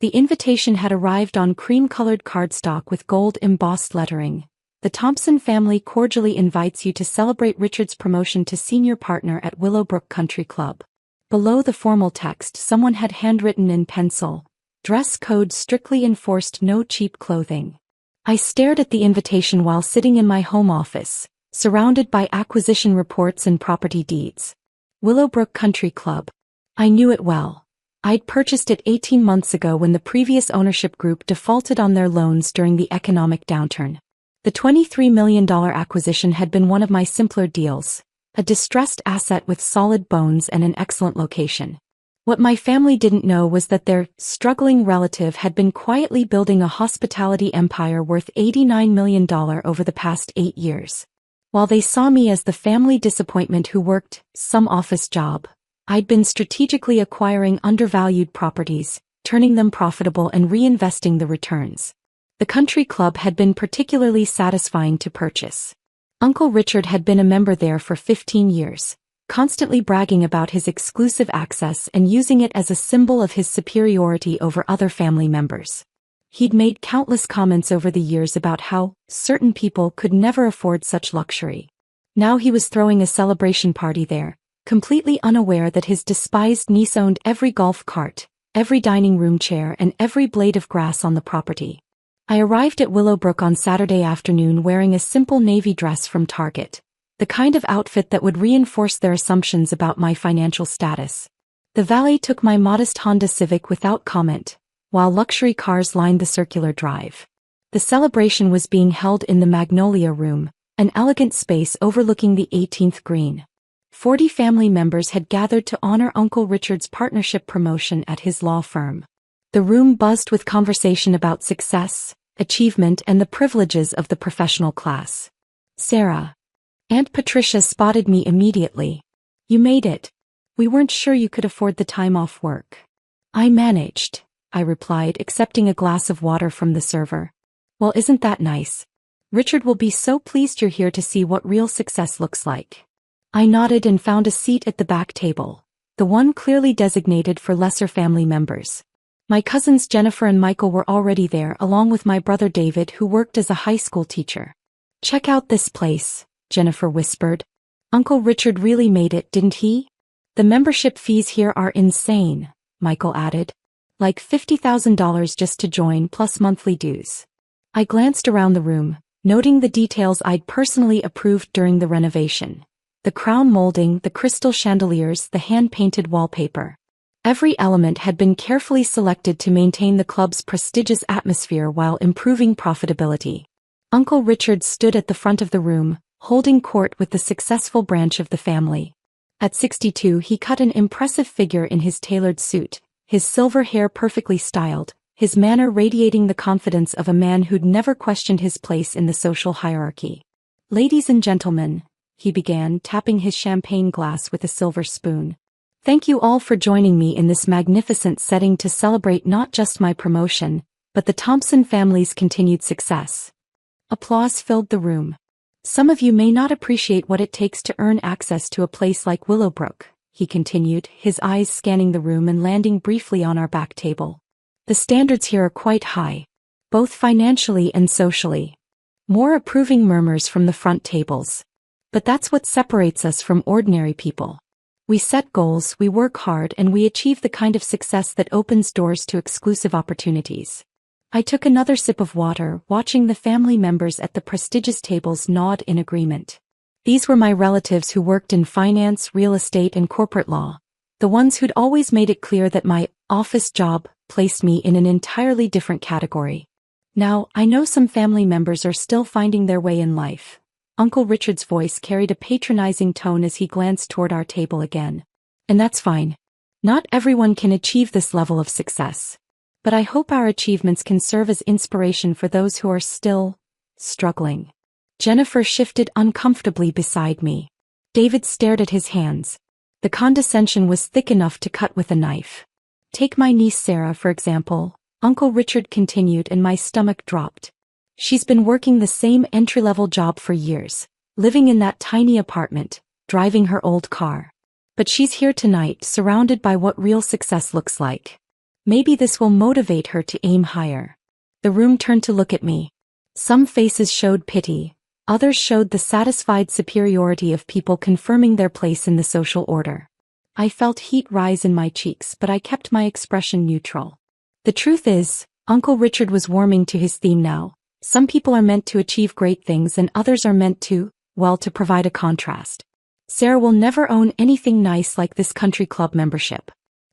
The invitation had arrived on cream-colored cardstock with gold-embossed lettering. The Thompson family cordially invites you to celebrate Richard's promotion to senior partner at Willowbrook Country Club. Below the formal text, someone had handwritten in pencil, "Dress code strictly enforced, no cheap clothing." I stared at the invitation while sitting in my home office, surrounded by acquisition reports and property deeds. Willowbrook Country Club. I knew it well. I'd purchased it 18 months ago when the previous ownership group defaulted on their loans during the economic downturn. The $23 million acquisition had been one of my simpler deals, a distressed asset with solid bones and an excellent location. What my family didn't know was that their struggling relative had been quietly building a hospitality empire worth $89 million over the past 8 years. While they saw me as the family disappointment who worked some office job, I'd been strategically acquiring undervalued properties, turning them profitable and reinvesting the returns. The country club had been particularly satisfying to purchase. Uncle Richard had been a member there for 15 years, constantly bragging about his exclusive access and using it as a symbol of his superiority over other family members. He'd made countless comments over the years about how certain people could never afford such luxury. Now he was throwing a celebration party there, completely unaware that his despised niece owned every golf cart, every dining room chair, and every blade of grass on the property. I arrived at Willowbrook on Saturday afternoon wearing a simple navy dress from Target, the kind of outfit that would reinforce their assumptions about my financial status. The valet took my modest Honda Civic without comment, while luxury cars lined the circular drive. The celebration was being held in the Magnolia Room, an elegant space overlooking the 18th green. 40 family members had gathered to honor Uncle Richard's partnership promotion at his law firm. The room buzzed with conversation about success, achievement, and the privileges of the professional class. "Sarah." Aunt Patricia spotted me immediately. "You made it. We weren't sure you could afford the time off work." "I managed," I replied, accepting a glass of water from the server. "Well, isn't that nice? Richard will be so pleased you're here to see what real success looks like." I nodded and found a seat at the back table, the one clearly designated for lesser family members. My cousins Jennifer and Michael were already there, along with my brother David, who worked as a high school teacher. "Check out this place," Jennifer whispered. "Uncle Richard really made it, didn't he?" "The membership fees here are insane," Michael added. "Like $50,000 just to join, plus monthly dues." I glanced around the room, noting the details I'd personally approved during the renovation. The crown molding, the crystal chandeliers, the hand-painted wallpaper. Every element had been carefully selected to maintain the club's prestigious atmosphere while improving profitability. Uncle Richard stood at the front of the room, holding court with the successful branch of the family. At 62, he cut an impressive figure in his tailored suit, his silver hair perfectly styled, his manner radiating the confidence of a man who'd never questioned his place in the social hierarchy. "Ladies and gentlemen," he began, tapping his champagne glass with a silver spoon. "Thank you all for joining me in this magnificent setting to celebrate not just my promotion, but the Thompson family's continued success." Applause filled the room. "Some of you may not appreciate what it takes to earn access to a place like Willowbrook," he continued, his eyes scanning the room and landing briefly on our back table. "The standards here are quite high, both financially and socially." More approving murmurs from the front tables. "But that's what separates us from ordinary people. We set goals, we work hard, and we achieve the kind of success that opens doors to exclusive opportunities." I took another sip of water, watching the family members at the prestigious tables nod in agreement. These were my relatives who worked in finance, real estate, and corporate law, the ones who'd always made it clear that my office job placed me in an entirely different category. Now, I know some family members are still finding their way in life. Uncle Richard's voice carried a patronizing tone as he glanced toward our table again. "And that's fine. Not everyone can achieve this level of success. But I hope our achievements can serve as inspiration for those who are still struggling." Jennifer shifted uncomfortably beside me. David stared at his hands. The condescension was thick enough to cut with a knife. "Take my niece Sarah, for example," Uncle Richard continued, and my stomach dropped. "She's been working the same entry-level job for years, living in that tiny apartment, driving her old car. But she's here tonight, surrounded by what real success looks like. Maybe this will motivate her to aim higher. The room turned to look at me. Some faces showed pity, others showed the satisfied superiority of people confirming their place in the social order. I felt heat rise in my cheeks, but I kept my expression neutral. The truth is, Uncle Richard was warming to his theme now. Some people are meant to achieve great things and others are meant to, well, to provide a contrast. Sarah will never own anything nice like this country club membership.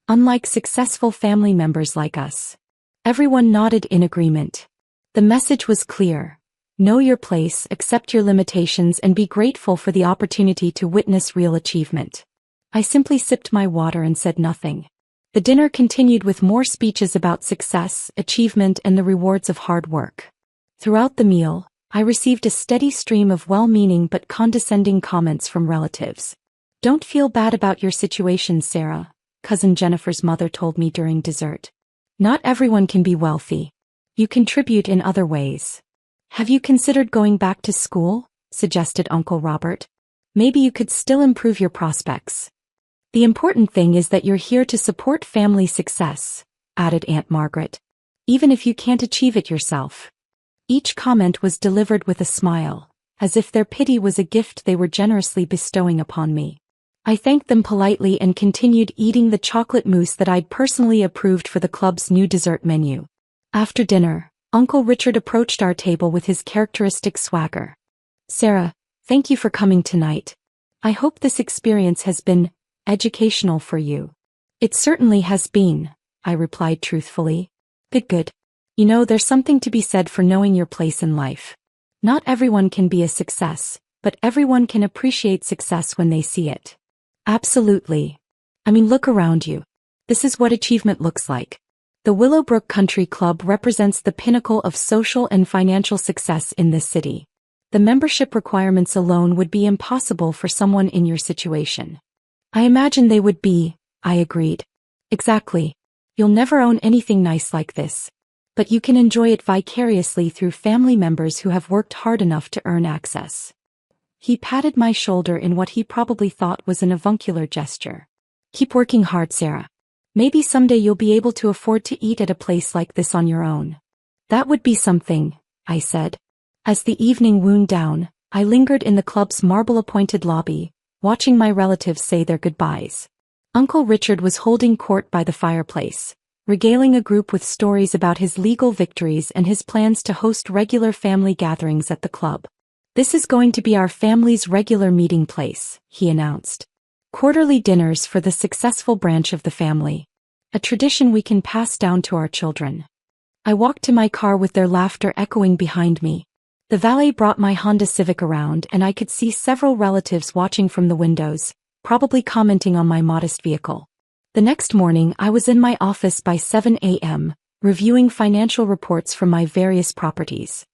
Unlike successful family members like us. Everyone nodded in agreement. The message was clear. Know your place, accept your limitations, and be grateful for the opportunity to witness real achievement. I simply sipped my water and said nothing. The dinner continued with more speeches about success, achievement, and the rewards of hard work. Throughout the meal, I received a steady stream of well-meaning but condescending comments from relatives. Don't feel bad about your situation, Sarah, Cousin Jennifer's mother told me during dessert. Not everyone can be wealthy. You contribute in other ways. Have you considered going back to school? Suggested Uncle Robert. Maybe you could still improve your prospects. The important thing is that you're here to support family success, added Aunt Margaret. Even if you can't achieve it yourself. Each comment was delivered with a smile, as if their pity was a gift they were generously bestowing upon me. I thanked them politely and continued eating the chocolate mousse that I'd personally approved for the club's new dessert menu. After dinner, Uncle Richard approached our table with his characteristic swagger. Sarah, thank you for coming tonight. I hope this experience has been educational for you. It certainly has been, I replied truthfully. Good. You know, there's something to be said for knowing your place in life. Not everyone can be a success, but everyone can appreciate success when they see it. Absolutely. I mean, look around you. This is what achievement looks like. The Willowbrook Country Club represents the pinnacle of social and financial success in this city. The membership requirements alone would be impossible for someone in your situation. I imagine they would be, I agreed. Exactly. You'll never own anything nice like this. But you can enjoy it vicariously through family members who have worked hard enough to earn access. He patted my shoulder in what he probably thought was an avuncular gesture. Keep working hard, Sarah. Maybe someday you'll be able to afford to eat at a place like this on your own. That would be something, I said. As the evening wound down, I lingered in the club's marble-appointed lobby, watching my relatives say their goodbyes. Uncle Richard was holding court by the fireplace, regaling a group with stories about his legal victories and his plans to host regular family gatherings at the club. This is going to be our family's regular meeting place, he announced. Quarterly dinners for the successful branch of the family. A tradition we can pass down to our children. I walked to my car with their laughter echoing behind me. The valet brought my Honda Civic around and I could see several relatives watching from the windows, probably commenting on my modest vehicle. The next morning I was in my office by 7 a.m., reviewing financial reports from my various properties.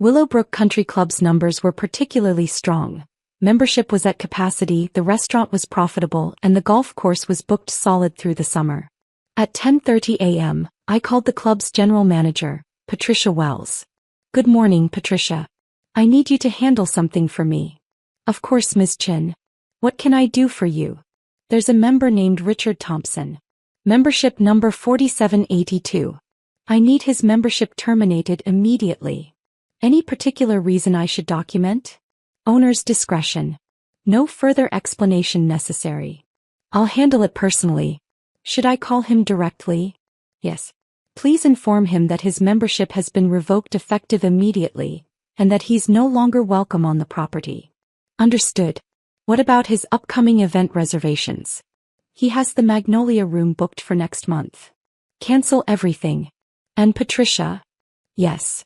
Willowbrook Country Club's numbers were particularly strong. Membership was at capacity, the restaurant was profitable, and the golf course was booked solid through the summer. At 10:30 a.m., I called the club's general manager, Patricia Wells. Good morning, Patricia. I need you to handle something for me. Of course, Ms. Chin. What can I do for you? There's a member named Richard Thompson. Membership number 4782. I need his membership terminated immediately. Any particular reason I should document? Owner's discretion. No further explanation necessary. I'll handle it personally. Should I call him directly? Yes. Please inform him that his membership has been revoked effective immediately, and that he's no longer welcome on the property. Understood. What about his upcoming event reservations? He has the Magnolia Room booked for next month. Cancel everything. And Patricia? Yes.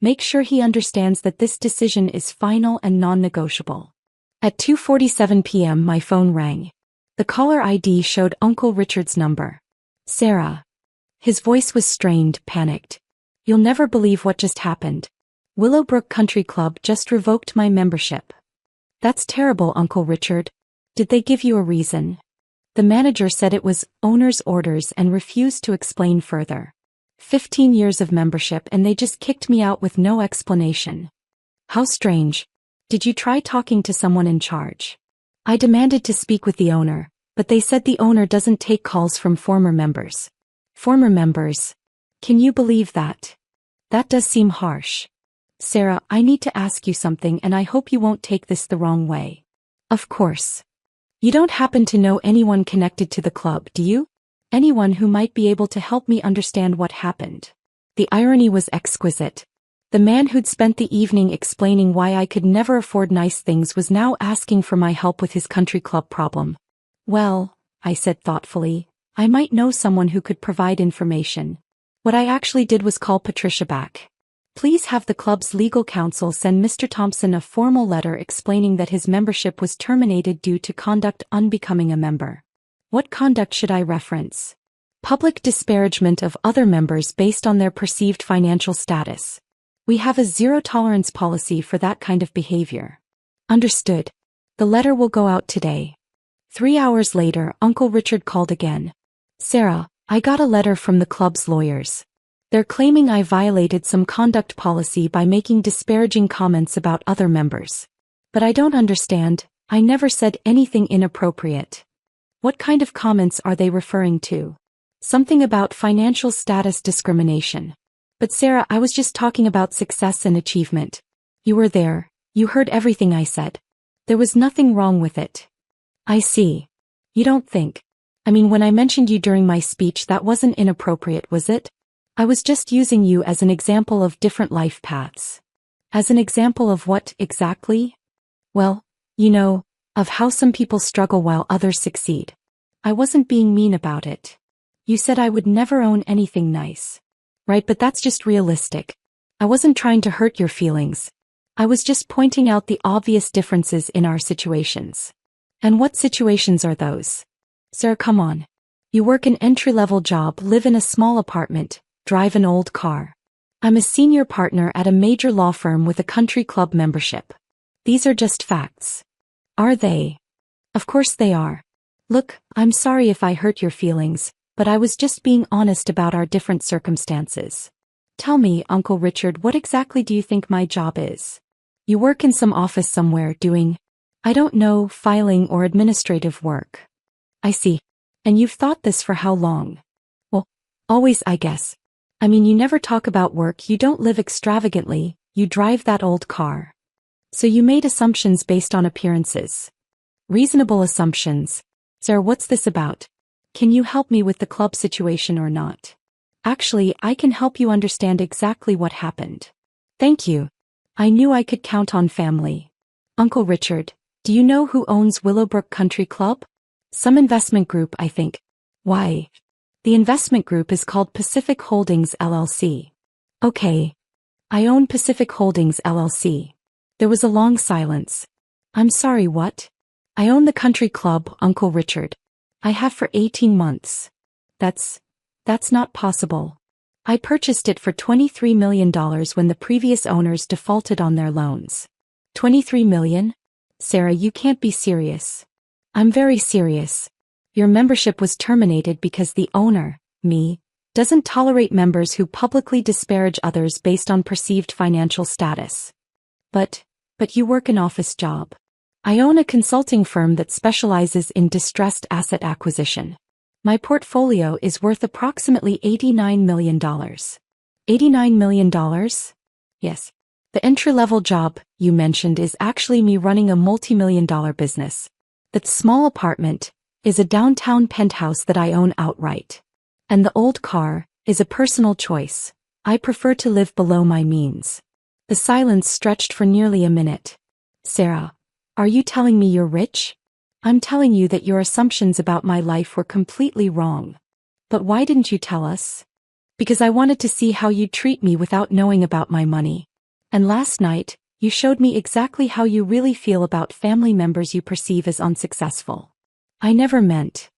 Make sure he understands that this decision is final and non-negotiable. At 2:47 p.m. my phone rang. The caller ID showed Uncle Richard's number. Sarah. His voice was strained, panicked. You'll never believe what just happened. Willowbrook Country Club just revoked my membership. That's terrible, Uncle Richard. Did they give you a reason? The manager said it was owner's orders and refused to explain further. 15 years of membership and they just kicked me out with no explanation. How strange. Did you try talking to someone in charge? I demanded to speak with the owner, but they said the owner doesn't take calls from former members. Former members. Can you believe that? That does seem harsh. Sarah, I need to ask you something and I hope you won't take this the wrong way. Of course. You don't happen to know anyone connected to the club, do you? Anyone who might be able to help me understand what happened. The irony was exquisite. The man who'd spent the evening explaining why I could never afford nice things was now asking for my help with his country club problem. Well, I said thoughtfully, I might know someone who could provide information. What I actually did was call Patricia back. Please have the club's legal counsel send Mr. Thompson a formal letter explaining that his membership was terminated due to conduct unbecoming a member. What conduct should I reference? Public disparagement of other members based on their perceived financial status. We have a zero-tolerance policy for that kind of behavior. Understood. The letter will go out today. 3 hours later, Uncle Richard called again. Sarah, I got a letter from the club's lawyers. They're claiming I violated some conduct policy by making disparaging comments about other members. But I don't understand, I never said anything inappropriate. What kind of comments are they referring to? Something about financial status discrimination. But Sarah, I was just talking about success and achievement. You were there, you heard everything I said. There was nothing wrong with it. I see. You don't think. I mean, when I mentioned you during my speech, that wasn't inappropriate, was it? I was just using you as an example of different life paths. As an example of what, exactly? Well, you know, of how some people struggle while others succeed. I wasn't being mean about it. You said I would never own anything nice. Right, but that's just realistic. I wasn't trying to hurt your feelings. I was just pointing out the obvious differences in our situations. And what situations are those? Sir, come on. You work an entry-level job, live in a small apartment, drive an old car. I'm a senior partner at a major law firm with a country club membership. These are just facts. Are they? Of course they are. Look, I'm sorry if I hurt your feelings, but I was just being honest about our different circumstances. Tell me, Uncle Richard, what exactly do you think my job is? You work in some office somewhere doing, I don't know, filing or administrative work. I see. And you've thought this for how long? Well, always, I guess. I mean, you never talk about work, you don't live extravagantly, you drive that old car. So you made assumptions based on appearances. Reasonable assumptions. Sir, what's this about? Can you help me with the club situation or not? Actually, I can help you understand exactly what happened. Thank you. I knew I could count on family. Uncle Richard, do you know who owns Willowbrook Country Club? Some investment group, I think. Why? The investment group is called Pacific Holdings LLC. Okay. I own Pacific Holdings LLC. There was a long silence. I'm sorry, what? I own the country club, Uncle Richard. I have for 18 months. That's not possible. I purchased it for $23 million when the previous owners defaulted on their loans. $23 million? Sarah, you can't be serious. I'm very serious. Your membership was terminated because the owner, me, doesn't tolerate members who publicly disparage others based on perceived financial status. But you work an office job. I own a consulting firm that specializes in distressed asset acquisition. My portfolio is worth approximately $89 million. $89 million? Yes. The entry-level job you mentioned is actually me running a multi-million-dollar business. That small apartment is a downtown penthouse that I own outright. And the old car is a personal choice. I prefer to live below my means. The silence stretched for nearly a minute. Sarah, are you telling me you're rich? I'm telling you that your assumptions about my life were completely wrong. But why didn't you tell us? Because I wanted to see how you'd treat me without knowing about my money. And last night, you showed me exactly how you really feel about family members you perceive as unsuccessful. I never meant.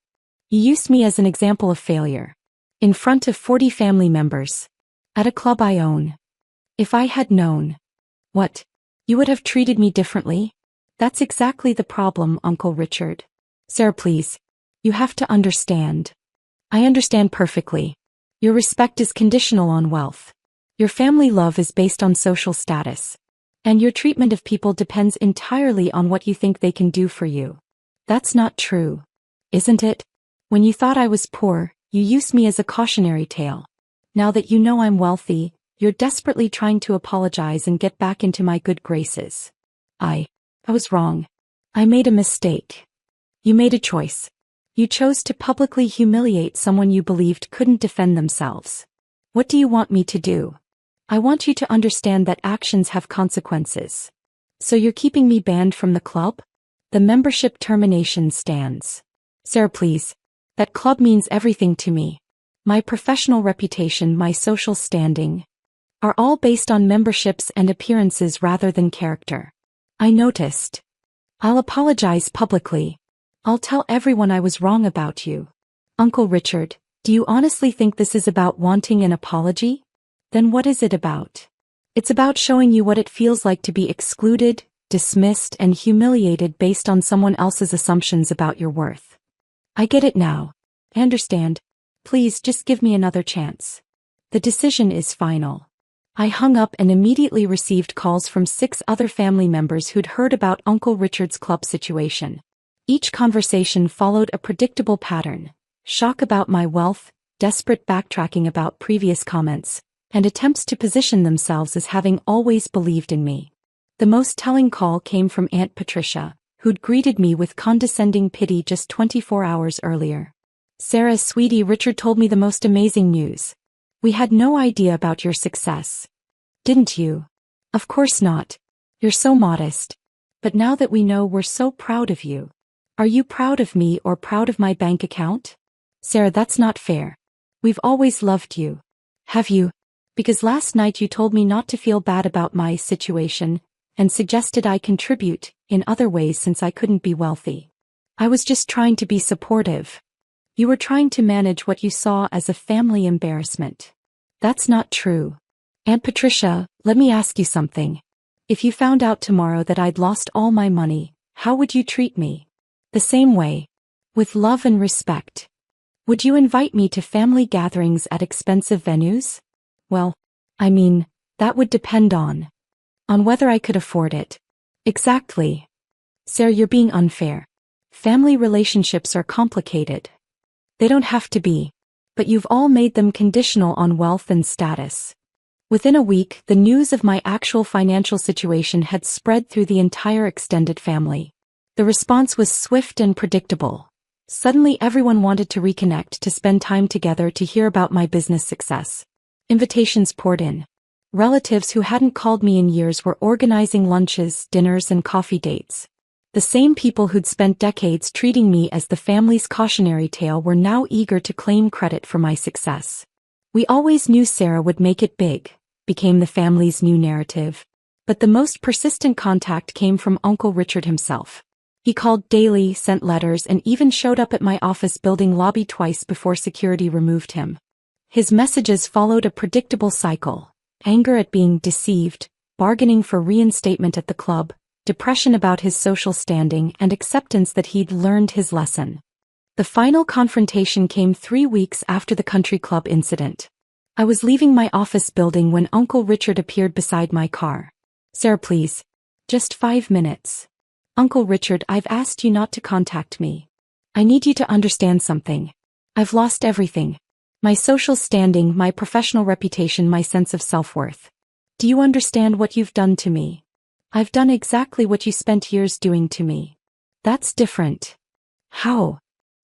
You used me as an example of failure. In front of 40 family members. At a club I own. If I had known. What? You would have treated me differently? That's exactly the problem, Uncle Richard. Sarah, please. You have to understand. I understand perfectly. Your respect is conditional on wealth. Your family love is based on social status. And your treatment of people depends entirely on what you think they can do for you. That's not true. Isn't it? When you thought I was poor, You use me as a cautionary tale. Now that you know I'm wealthy, you're desperately trying to apologize and get back into my good graces. I was wrong. I made a mistake. You made a choice. You chose to publicly humiliate someone you believed couldn't defend themselves. What do you want me to do? I want you to understand that actions have consequences. So you're keeping me banned from the club? The membership termination stands. Sarah, please. That club means everything to me. My professional reputation, my social standing, are all based on memberships and appearances rather than character. I noticed. I'll apologize publicly. I'll tell everyone I was wrong about you. Uncle Richard, do you honestly think this is about wanting an apology? Then what is it about? It's about showing you what it feels like to be excluded, dismissed, and humiliated based on someone else's assumptions about your worth. I get it now. I understand. Please just give me another chance. The decision is final. I hung up and immediately received calls from 6 other family members who'd heard about Uncle Richard's club situation. Each conversation followed a predictable pattern: shock about my wealth, desperate backtracking about previous comments, and attempts to position themselves as having always believed in me. The most telling call came from Aunt Patricia, who'd greeted me with condescending pity just 24 hours earlier. Sarah, sweetie, Richard told me the most amazing news. We had no idea about your success. Didn't you? Of course not. You're so modest. But now that we know, we're so proud of you. Are you proud of me or proud of my bank account? Sarah, that's not fair. We've always loved you. Have you? Because last night you told me not to feel bad about my situation, and suggested I contribute in other ways since I couldn't be wealthy. I was just trying to be supportive. You were trying to manage what you saw as a family embarrassment. That's not true. Aunt Patricia, let me ask you something. If you found out tomorrow that I'd lost all my money, how would you treat me? The same way. With love and respect. Would you invite me to family gatherings at expensive venues? Well, I mean, that would depend on whether I could afford it. Exactly. Sarah, you're being unfair. Family relationships are complicated. They don't have to be. But you've all made them conditional on wealth and status. Within a week, the news of my actual financial situation had spread through the entire extended family. The response was swift and predictable. Suddenly everyone wanted to reconnect, to spend time together, to hear about my business success. Invitations poured in. Relatives who hadn't called me in years were organizing lunches, dinners, and coffee dates. The same people who'd spent decades treating me as the family's cautionary tale were now eager to claim credit for my success. We always knew Sarah would make it big, became the family's new narrative. But the most persistent contact came from Uncle Richard himself. He called daily, sent letters, and even showed up at my office building lobby twice before security removed him. His messages followed a predictable cycle: anger at being deceived, bargaining for reinstatement at the club, depression about his social standing, and acceptance that he'd learned his lesson. The final confrontation came 3 weeks after the country club incident. I was leaving my office building when Uncle Richard appeared beside my car. Sarah, please. Just 5 minutes. Uncle Richard, I've asked you not to contact me. I need you to understand something. I've lost everything. My social standing, my professional reputation, my sense of self-worth. Do you understand what you've done to me? I've done exactly what you spent years doing to me. That's different. How?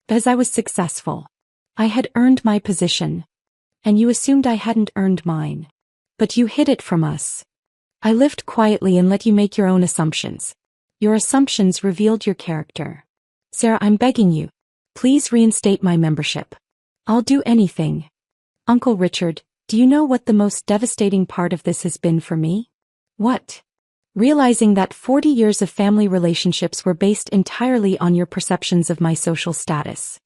Because I was successful. I had earned my position. And you assumed I hadn't earned mine. But you hid it from us. I lived quietly and let you make your own assumptions. Your assumptions revealed your character. Sarah, I'm begging you. Please reinstate my membership. I'll do anything. Uncle Richard, do you know what the most devastating part of this has been for me? What? Realizing that 40 years of family relationships were based entirely on your perceptions of my social status.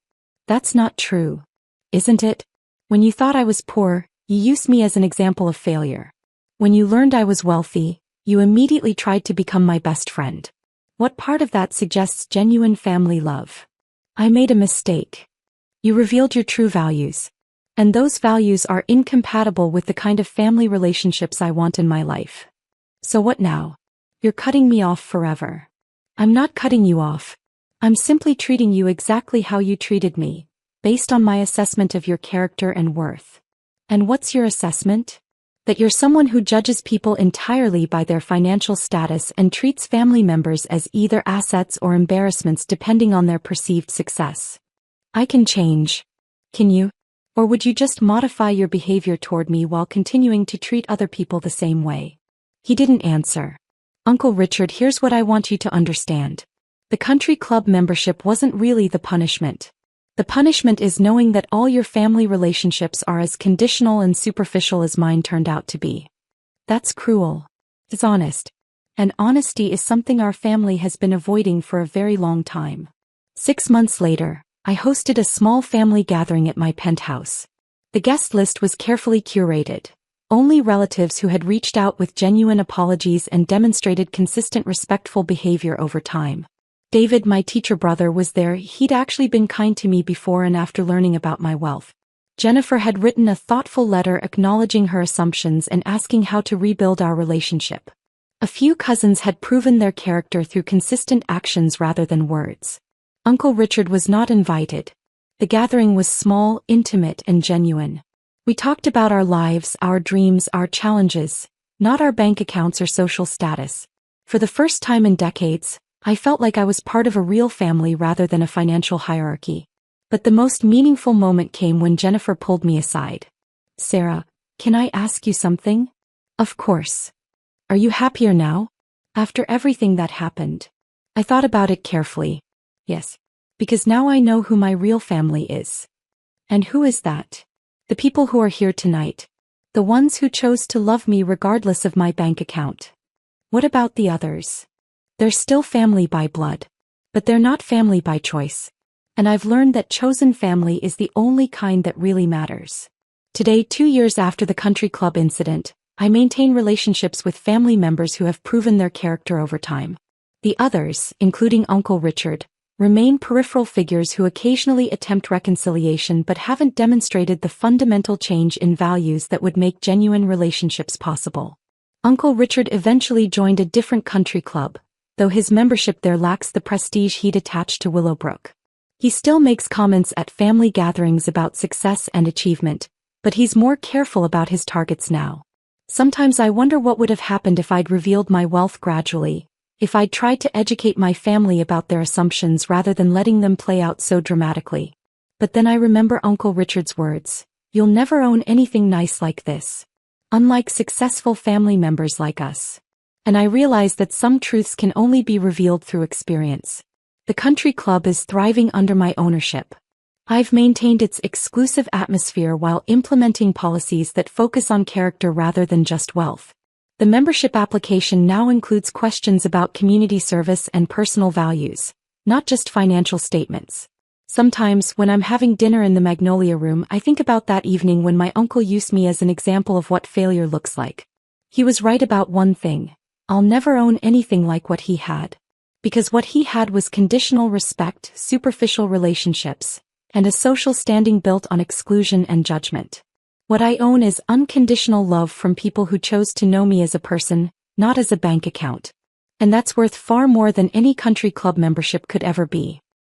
That's not true. Isn't it? When you thought I was poor, you used me as an example of failure. When you learned I was wealthy, you immediately tried to become my best friend. What part of that suggests genuine family love? I made a mistake. You revealed your true values. And those values are incompatible with the kind of family relationships I want in my life. So what now? You're cutting me off forever. I'm not cutting you off. I'm simply treating you exactly how you treated me, based on my assessment of your character and worth. And what's your assessment? That you're someone who judges people entirely by their financial status and treats family members as either assets or embarrassments depending on their perceived success. I can change. Can you? Or would you just modify your behavior toward me while continuing to treat other people the same way? He didn't answer. Uncle Richard, here's what I want you to understand. The country club membership wasn't really the punishment. The punishment is knowing that all your family relationships are as conditional and superficial as mine turned out to be. That's cruel. It's honest. And honesty is something our family has been avoiding for a very long time. 6 months later, I hosted a small family gathering at my penthouse. The guest list was carefully curated. Only relatives who had reached out with genuine apologies and demonstrated consistent respectful behavior over time. David, my teacher brother, was there. He'd actually been kind to me before and after learning about my wealth. Jennifer had written a thoughtful letter acknowledging her assumptions and asking how to rebuild our relationship. A few cousins had proven their character through consistent actions rather than words. Uncle Richard was not invited. The gathering was small, intimate, and genuine. We talked about our lives, our dreams, our challenges, not our bank accounts or social status. For the first time in decades, I felt like I was part of a real family rather than a financial hierarchy. But the most meaningful moment came when Jennifer pulled me aside. Sarah, can I ask you something? Of course. Are you happier now? After everything that happened? I thought about it carefully. Yes. Because now I know who my real family is. And who is that? The people who are here tonight. The ones who chose to love me regardless of my bank account. What about the others? They're still family by blood. But they're not family by choice. And I've learned that chosen family is the only kind that really matters. Today, 2 years after the country club incident, I maintain relationships with family members who have proven their character over time. The others, including Uncle Richard, remain peripheral figures who occasionally attempt reconciliation but haven't demonstrated the fundamental change in values that would make genuine relationships possible. Uncle Richard eventually joined a different country club, though his membership there lacks the prestige he'd attached to Willowbrook. He still makes comments at family gatherings about success and achievement, but he's more careful about his targets now. Sometimes I wonder what would have happened if I'd revealed my wealth gradually, if I'd tried to educate my family about their assumptions rather than letting them play out so dramatically. But then I remember Uncle Richard's words, "You'll never own anything nice like this. Unlike successful family members like us." And I realized that some truths can only be revealed through experience. The country club is thriving under my ownership. I've maintained its exclusive atmosphere while implementing policies that focus on character rather than just wealth. The membership application now includes questions about community service and personal values, not just financial statements. Sometimes, when I'm having dinner in the Magnolia Room, I think about that evening when my uncle used me as an example of what failure looks like. He was right about one thing. I'll never own anything like what he had. Because what he had was conditional respect, superficial relationships, and a social standing built on exclusion and judgment. What I own is unconditional love from people who chose to know me as a person, not as a bank account. And that's worth far more than any country club membership could ever be.